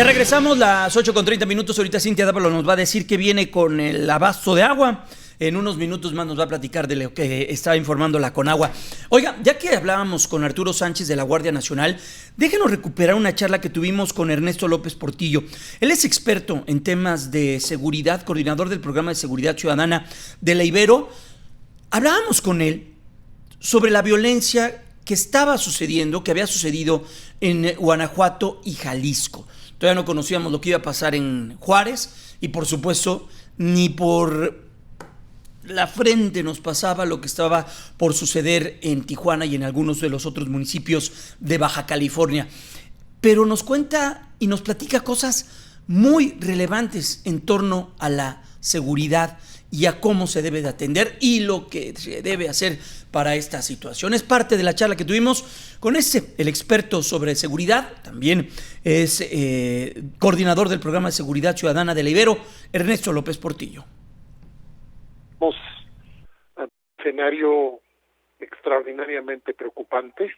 Ya regresamos, las 8:30. Ahorita Cintia Dávalo nos va a decir que viene con el abasto de agua. En unos minutos más nos va a platicar de lo que está informando la Conagua. Oiga, ya que hablábamos con Arturo Sánchez de la Guardia Nacional, déjenos recuperar una charla que tuvimos con Ernesto López Portillo. Él es experto en temas de seguridad, coordinador del programa de seguridad ciudadana de la Ibero. Hablábamos con él sobre la violencia que estaba sucediendo, que había sucedido en Guanajuato y Jalisco. Todavía no conocíamos lo que iba a pasar en Juárez y, por supuesto, ni por la frente nos pasaba lo que estaba por suceder en Tijuana y en algunos de los otros municipios de Baja California. Pero nos cuenta y nos platica cosas muy relevantes en torno a la seguridad y a cómo se debe de atender y lo que se debe hacer para esta situación. Es parte de la charla que tuvimos con el experto sobre seguridad, también es coordinador del programa de seguridad ciudadana de la Ibero, Ernesto López Portillo. Un escenario extraordinariamente preocupante.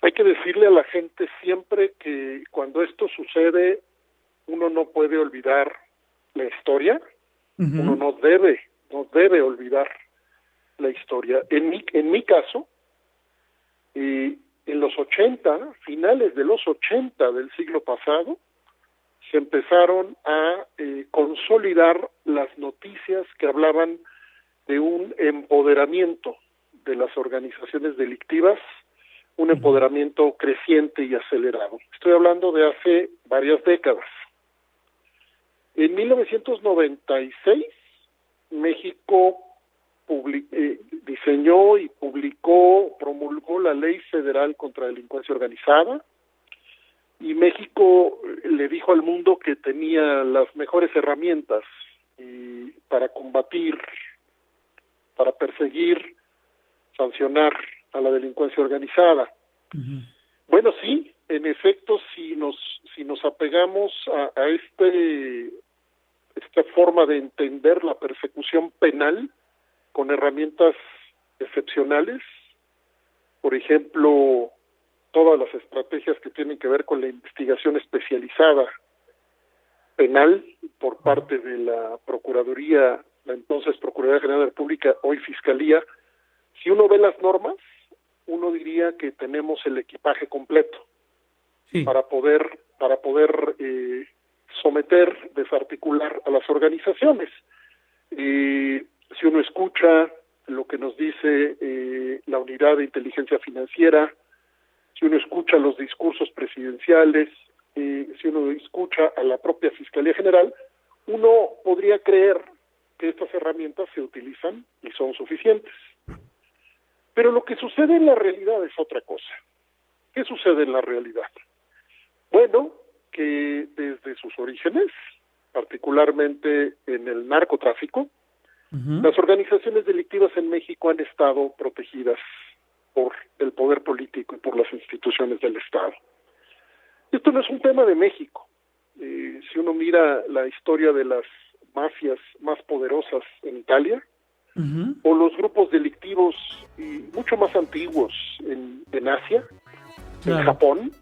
Hay que decirle a la gente siempre que cuando esto sucede, uno no puede olvidar la historia. Uno no debe olvidar la historia. En mi caso, en los 80, finales de los 80 del siglo pasado, se empezaron a consolidar las noticias que hablaban de un empoderamiento de las organizaciones delictivas, un empoderamiento creciente y acelerado. Estoy hablando de hace varias décadas. En 1996, México diseñó y promulgó la Ley Federal contra la Delincuencia Organizada, y México le dijo al mundo que tenía las mejores herramientas para combatir, para perseguir, sancionar a la delincuencia organizada. Bueno, sí, en efecto, si nos apegamos a esta forma de entender la persecución penal con herramientas excepcionales, por ejemplo, todas las estrategias que tienen que ver con la investigación especializada penal por parte de la Procuraduría, la entonces Procuraduría General de la República, hoy Fiscalía. Si uno ve las normas, uno diría que tenemos el equipaje completo para poder someter, desarticular a las organizaciones. Si uno escucha lo que nos dice la Unidad de Inteligencia Financiera, si uno escucha los discursos presidenciales, si uno escucha a la propia Fiscalía General, uno podría creer que estas herramientas se utilizan y son suficientes. Pero lo que sucede en la realidad es otra cosa. ¿Qué sucede en la realidad? Bueno, que desde sus orígenes, particularmente en el narcotráfico, las organizaciones delictivas en México han estado protegidas por el poder político y por las instituciones del Estado. Esto no es un tema de México. Si uno mira la historia de las mafias más poderosas en Italia, o los grupos delictivos mucho más antiguos en Asia, en Japón,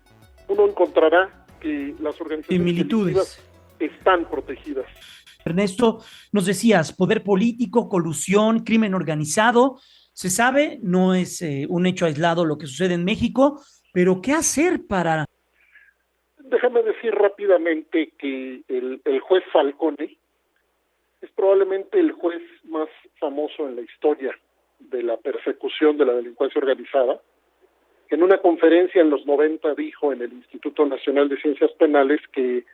uno encontrará que las organizaciones delictivas están protegidas. Ernesto, nos decías, poder político, colusión, crimen organizado. Se sabe, no es un hecho aislado lo que sucede en México, pero ¿qué hacer para...? Déjame decir rápidamente que el juez Falcone es probablemente el juez más famoso en la historia de la persecución de la delincuencia organizada. En una conferencia en los 90 dijo en el Instituto Nacional de Ciencias Penales que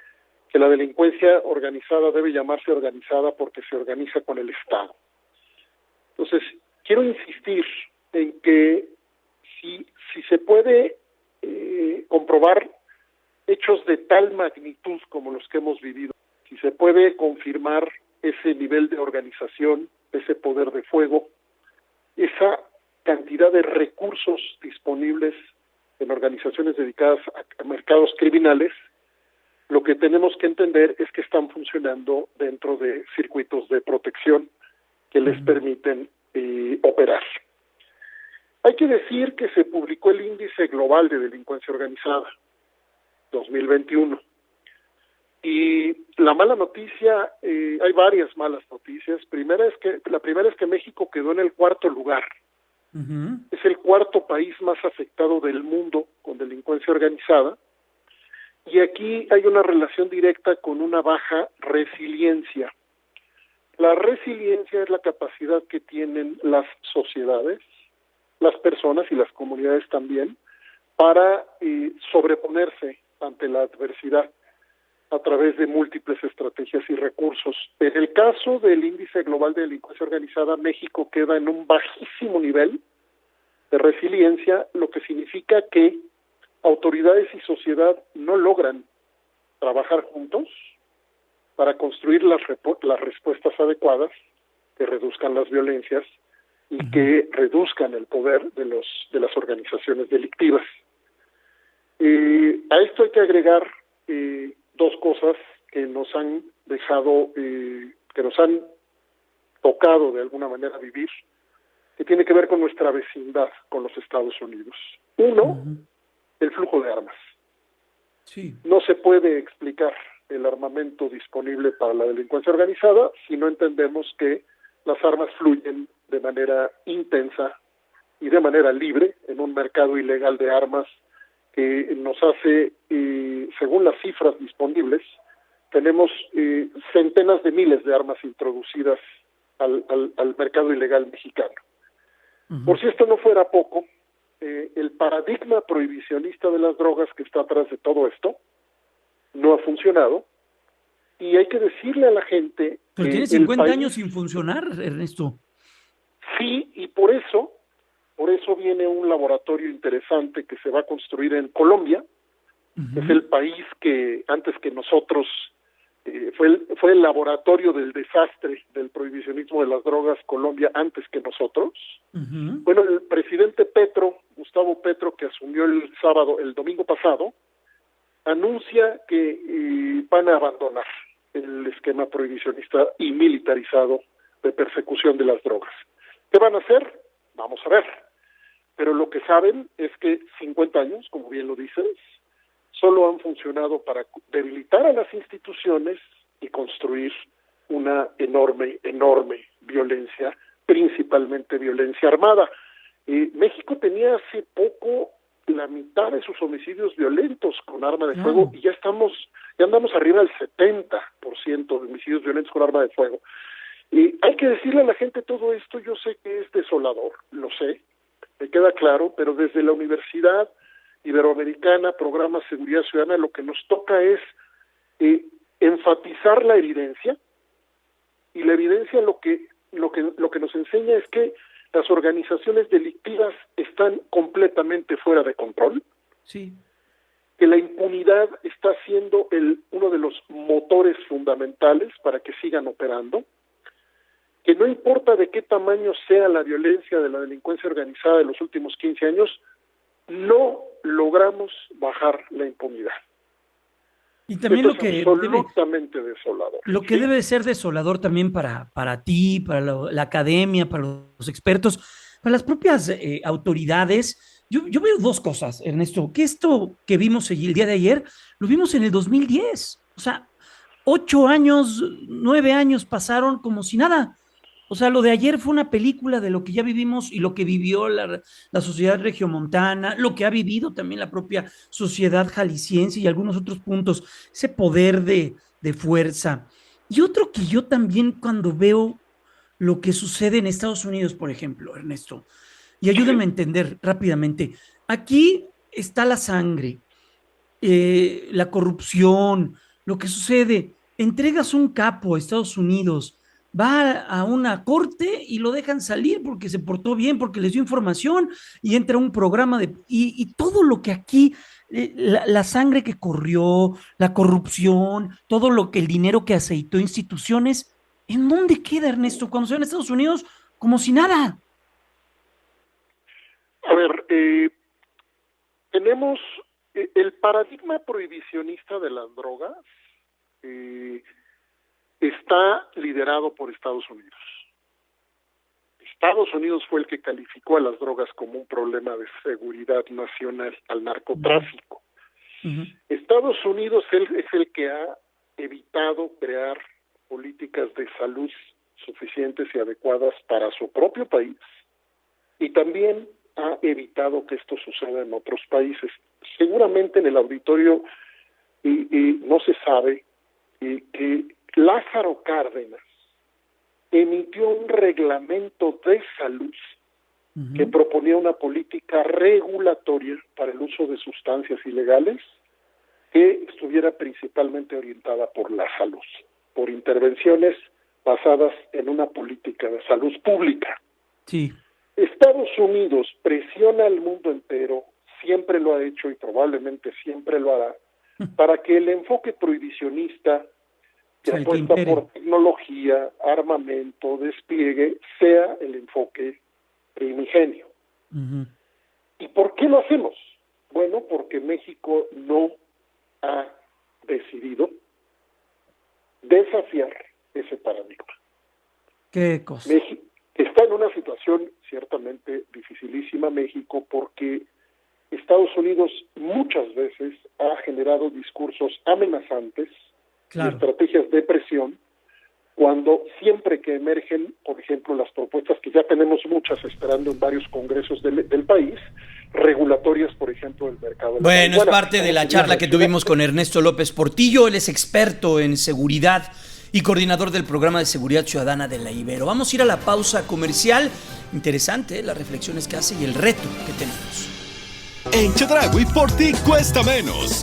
la delincuencia organizada debe llamarse organizada porque se organiza con el Estado. Entonces, quiero insistir en que si se puede comprobar hechos de tal magnitud como los que hemos vivido, si se puede confirmar ese nivel de organización, ese poder de fuego, esa cantidad de recursos disponibles en organizaciones dedicadas a mercados criminales, lo que tenemos que entender es que están funcionando dentro de circuitos de protección que les permiten operar. Hay que decir que se publicó el Índice Global de Delincuencia Organizada. 2021. Y la mala noticia, hay varias malas noticias. La primera es que México quedó en el cuarto lugar. Uh-huh. Es el cuarto país más afectado del mundo con delincuencia organizada. Y aquí hay una relación directa con una baja resiliencia. La resiliencia es la capacidad que tienen las sociedades, las personas y las comunidades también, para sobreponerse ante la adversidad a través de múltiples estrategias y recursos. En el caso del índice global de delincuencia organizada, México queda en un bajísimo nivel de resiliencia, lo que significa que autoridades y sociedad no logran trabajar juntos para construir las respuestas adecuadas que reduzcan las violencias y que reduzcan el poder de las organizaciones delictivas. A esto hay que agregar dos cosas que nos han dejado, que nos han tocado de alguna manera vivir, que tiene que ver con nuestra vecindad con los Estados Unidos. Uno, el flujo de armas. Sí. No se puede explicar el armamento disponible para la delincuencia organizada si no entendemos que las armas fluyen de manera intensa y de manera libre en un mercado ilegal de armas que nos hace, según las cifras disponibles, tenemos centenas de miles de armas introducidas al mercado ilegal mexicano. Uh-huh. Por si esto no fuera poco, el paradigma prohibicionista de las drogas que está atrás de todo esto no ha funcionado, y hay que decirle a la gente... Pero tiene 50 años sin funcionar, Ernesto. Sí, y por eso viene un laboratorio interesante que se va a construir en Colombia. Uh-huh. Es el país que antes que nosotros fue el laboratorio del desastre del prohibicionismo de las drogas, Colombia, antes que nosotros. Uh-huh. Bueno, el presidente Gustavo Petro, que asumió el domingo pasado, anuncia que van a abandonar el esquema prohibicionista y militarizado de persecución de las drogas. ¿Qué van a hacer? Vamos a ver. Pero lo que saben es que 50 años, como bien lo dices, solo han funcionado para debilitar a las instituciones y construir una enorme violencia, principalmente violencia armada. México tenía hace poco la mitad de sus homicidios violentos con arma de fuego y ya andamos arriba del 70% de homicidios violentos con arma de fuego. Y hay que decirle a la gente todo esto. Yo sé que es desolador, lo sé, me queda claro, pero desde la Universidad Iberoamericana, Programa Seguridad Ciudadana, lo que nos toca es enfatizar la evidencia, y la evidencia lo que nos enseña es que las organizaciones delictivas están completamente fuera de control. Sí. Que la impunidad está siendo uno de los motores fundamentales para que sigan operando, que no importa de qué tamaño sea la violencia de la delincuencia organizada de los últimos 15 años, no logramos bajar la impunidad. Y también esto es absolutamente desolador. Lo que debe ser desolador también para ti, para la academia, para los expertos, para las propias autoridades. Yo veo dos cosas, Ernesto, que esto que vimos el día de ayer, lo vimos en el 2010. O sea, 8 años, 9 años pasaron como si nada. O sea, lo de ayer fue una película de lo que ya vivimos y lo que vivió la sociedad regiomontana, lo que ha vivido también la propia sociedad jalisciense y algunos otros puntos, ese poder de fuerza. Y otro que yo también cuando veo lo que sucede en Estados Unidos, por ejemplo, Ernesto, y ayúdame a entender rápidamente, aquí está la sangre, la corrupción, lo que sucede, entregas un capo a Estados Unidos, va a una corte y lo dejan salir porque se portó bien, porque les dio información y entra un programa y todo lo que aquí, la sangre que corrió, la corrupción, todo el dinero que aceitó instituciones, ¿en dónde queda, Ernesto? Cuando se va a Estados Unidos, como si nada. A ver, tenemos el paradigma prohibicionista de las drogas, está liderado por Estados Unidos. Estados Unidos fue el que calificó a las drogas como un problema de seguridad nacional, al narcotráfico. Uh-huh. Estados Unidos es el que ha evitado crear políticas de salud suficientes y adecuadas para su propio país, y también ha evitado que esto suceda en otros países. Seguramente en el auditorio y no se sabe que Lázaro Cárdenas emitió un reglamento de salud que proponía una política regulatoria para el uso de sustancias ilegales que estuviera principalmente orientada por la salud, por intervenciones basadas en una política de salud pública. Sí. Estados Unidos presiona al mundo entero, siempre lo ha hecho y probablemente siempre lo hará, para que el enfoque prohibicionista que apuesta por tecnología, armamento, despliegue, sea el enfoque primigenio. Uh-huh. ¿Y por qué lo hacemos? Bueno, porque México no ha decidido desafiar ese paradigma. ¿Qué cosa? México está en una situación ciertamente dificilísima, México, porque Estados Unidos muchas veces ha generado discursos amenazantes, claro, y estrategias de presión, cuando siempre que emergen, por ejemplo, las propuestas que ya tenemos muchas esperando en varios congresos del país, regulatorias, por ejemplo, del mercado. Bueno, es parte de la charla que tuvimos con Ernesto López Portillo. Él es experto en seguridad y coordinador del programa de seguridad ciudadana de la Ibero. Vamos a ir a la pausa comercial. Interesante, las reflexiones que hace y el reto que tenemos. En Chedraui por ti cuesta menos.